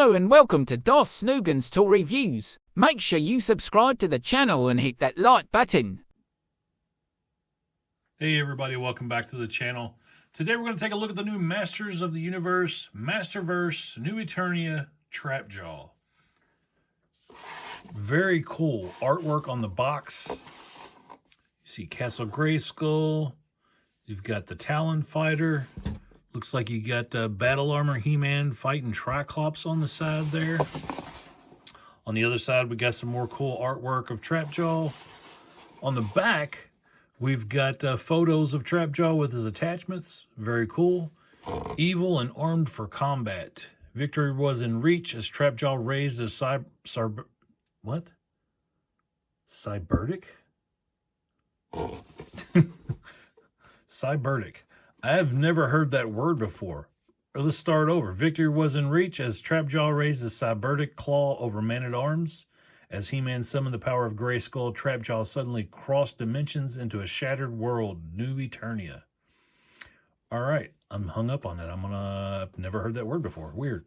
Hello and welcome to Darth Snoogan's Tool Reviews. Make sure you subscribe to the channel and hit that like button. Hey everybody, welcome back to the channel. Today we're going to take a look at the new Masters of the Universe, Masterverse, New Eternia, Trapjaw. Very cool artwork on the box. You see Castle Grayskull. You've got the Talon Fighter. Looks like you got Battle Armor He-Man fighting Triclops on the side there. On the other side, we got some more cool artwork of Trapjaw. On the back, we've got photos of Trapjaw with his attachments. Very cool. Evil and armed for combat. Victory was in reach as Trapjaw raised his what? Cyberdic? Cyberdic. I have never heard that word before. Let's start over. Victory was in reach as Trapjaw raised his Cyberdic claw over Man-at-Arms. As He-Man summoned the power of Grayskull, Trapjaw suddenly crossed dimensions into a shattered world, New Eternia. All right, I'm hung up on it. I've never heard that word before. Weird.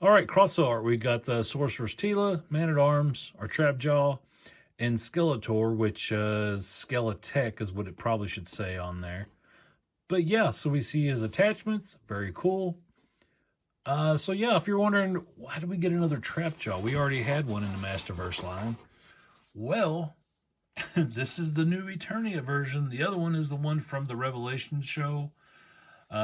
All right, cross art. We got Sorceress Teela, Man-at-Arms, our Trapjaw, and Skeletor, which Skeletech is what it probably should say on there. But yeah, so we see his attachments. Very cool. So yeah, if you're wondering, why did we get another Trapjaw? We already had one in the Masterverse line. Well, this is the new Eternia version. The other one is the one from the Revelations show.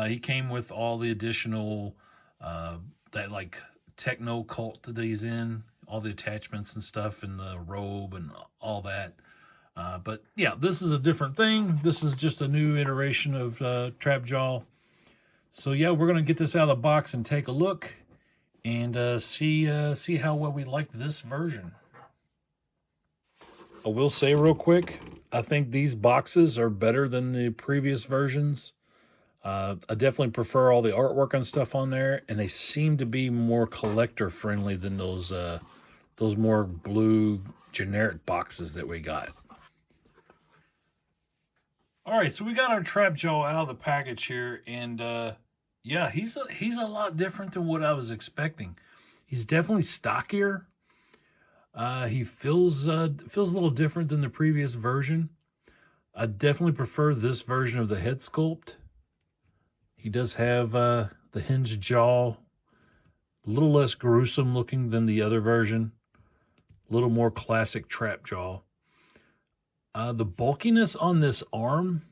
He came with all the additional, that like techno cult that he's in, all the attachments and stuff, and the robe and all that. But yeah, this is a different thing. This is just a new iteration of Trapjaw. So yeah, we're going to get this out of the box and take a look and see how well we like this version. I will say real quick, I think these boxes are better than the previous versions. I definitely prefer all the artwork and stuff on there, and they seem to be more collector friendly than those more blue generic boxes that we got. All right, so we got our Trapjaw out of the package here, and yeah, he's a lot different than what I was expecting. He's definitely stockier. He feels a little different than the previous version. I definitely prefer this version of the head sculpt. He does have the hinged jaw, a little less gruesome looking than the other version, a little more classic Trapjaw. The bulkiness on this arm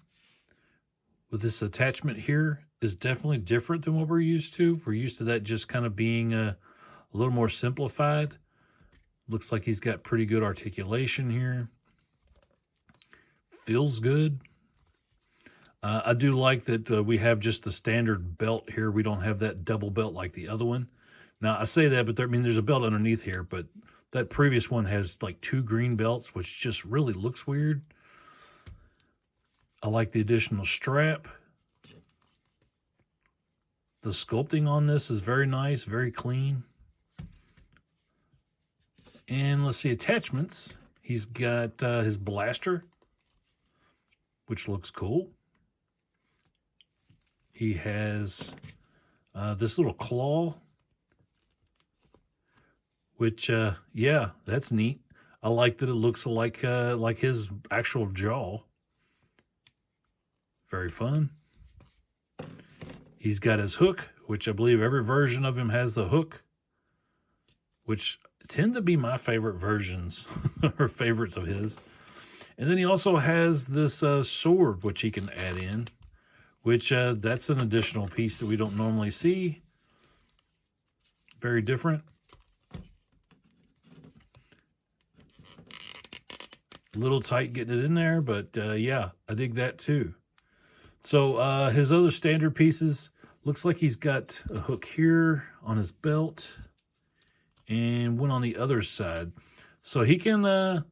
with this attachment here is definitely different than what we're used to. We're used to that just kind of being a little more simplified. Looks like he's got pretty good articulation here. Feels good. I do like that we have just the standard belt here. We don't have that double belt like the other one. Now, I say that, but there's a belt underneath here, but that previous one has like 2 green belts, which just really looks weird. I like the additional strap. The sculpting on this is very nice, very clean. And let's see, attachments. He's got his blaster, which looks cool. He has this little claw, which, yeah, that's neat. I like that it looks like his actual jaw. Very fun. He's got his hook, which I believe every version of him has the hook, which tend to be my favorite versions or favorites of his. And then he also has this sword, which he can add in, which that's an additional piece that we don't normally see. Very different. A little tight getting it in there, but yeah, I dig that too. So his other standard pieces, looks like he's got a hook here on his belt and one on the other side. So he can have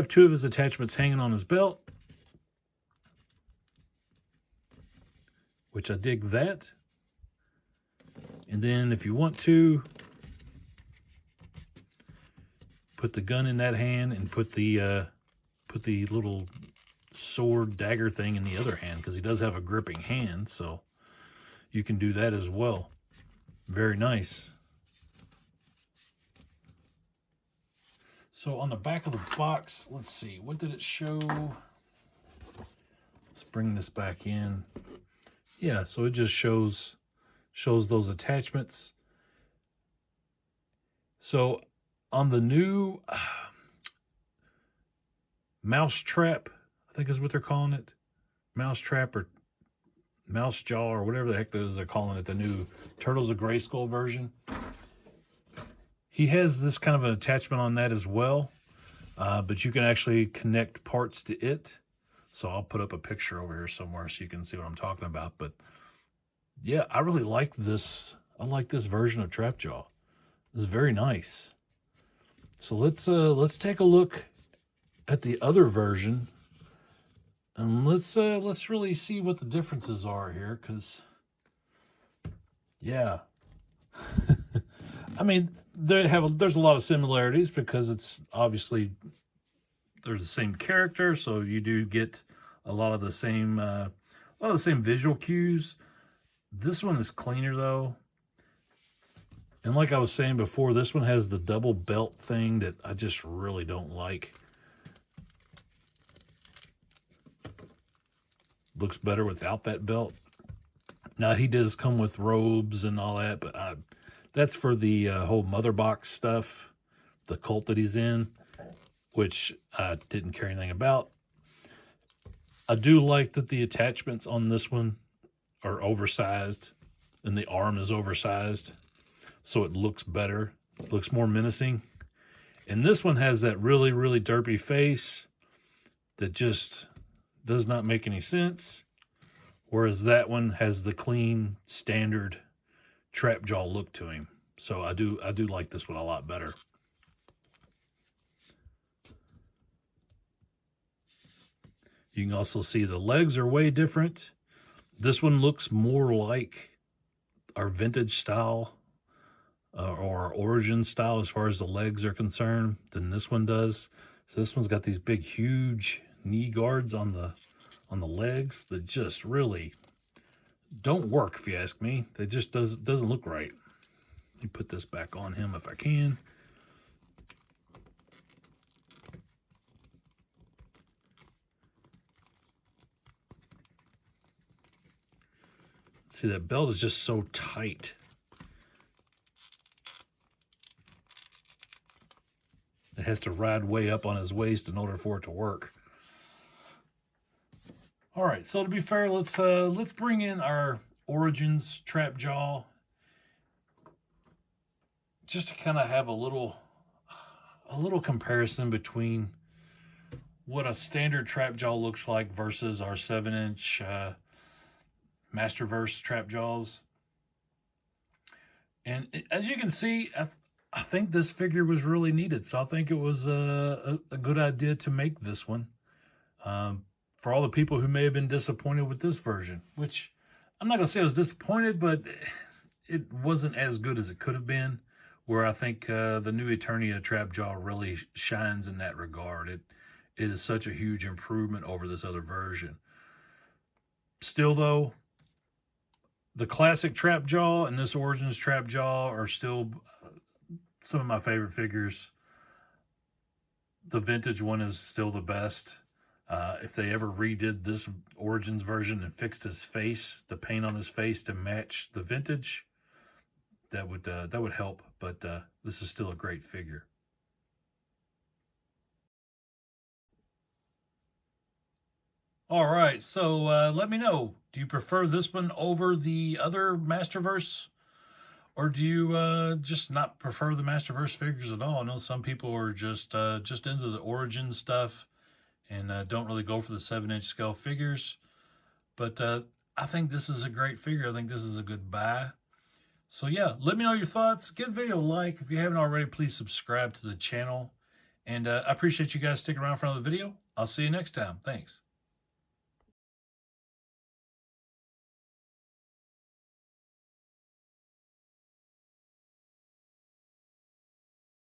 2 of his attachments hanging on his belt, which I dig that. And then if you want to, put the gun in that hand and put the little sword dagger thing in the other hand, because he does have a gripping hand, so you can do that as well. Very nice. So on the back of the box, let's see, what did it show? Let's bring this back in. Yeah, so it just shows those attachments. So on the new mousetrap, I think is what they're calling it. Mousetrap or mouse jaw or whatever the heck they're calling it, the new Turtles of Grayskull version. He has this kind of an attachment on that as well, but you can actually connect parts to it. So I'll put up a picture over here somewhere so you can see what I'm talking about. But yeah, I really like this. I like this version of Trapjaw. It's very nice. So let's take a look at the other version, and let's really see what the differences are here. Because yeah, I mean there's a lot of similarities because it's obviously they're the same character, so you do get a lot of the same visual cues. This one is cleaner though. And like I was saying before, this one has the double belt thing that I just really don't like. Looks better without that belt. Now, he does come with robes and all that, but that's for the whole mother box stuff, the cult that he's in, which I didn't care anything about. I do like that the attachments on this one are oversized, and the arm is oversized. So it looks better, it looks more menacing. And this one has that really, really derpy face that just does not make any sense. Whereas that one has the clean, standard Trapjaw look to him. So I do like this one a lot better. You can also see the legs are way different. This one looks more like our vintage style or origin style as far as the legs are concerned than this one does. So this one's got these big, huge knee guards on the legs that just really don't work, if you ask me. They just doesn't look right. Let me put this back on him if I can. See, that belt is just so tight. It has to ride way up on his waist in order for it to work. All right, so to be fair, let's bring in our Origins Trapjaw just to kind of have a little comparison between what a standard Trapjaw looks like versus our 7-inch Masterverse Trapjaws. And as you can see, I think this figure was really needed, so I think it was a good idea to make this one. For all the people who may have been disappointed with this version, which I'm not going to say I was disappointed, but it wasn't as good as it could have been, where I think the new Eternia Trapjaw really shines in that regard. It is such a huge improvement over this other version. Still, though, the classic Trapjaw and this Origins Trapjaw are still some of my favorite figures. The vintage one is still the best. If they ever redid this Origins version and fixed his face, the paint on his face to match the vintage, that would help. But this is still a great figure. All right, so let me know. Do you prefer this one over the other Masterverse? Or do you just not prefer the Masterverse figures at all? I know some people are just into the Origin stuff and don't really go for the 7-inch scale figures. But I think this is a great figure. I think this is a good buy. So yeah, let me know your thoughts. Give the video a like. If you haven't already, please subscribe to the channel. And I appreciate you guys sticking around for another video. I'll see you next time. Thanks.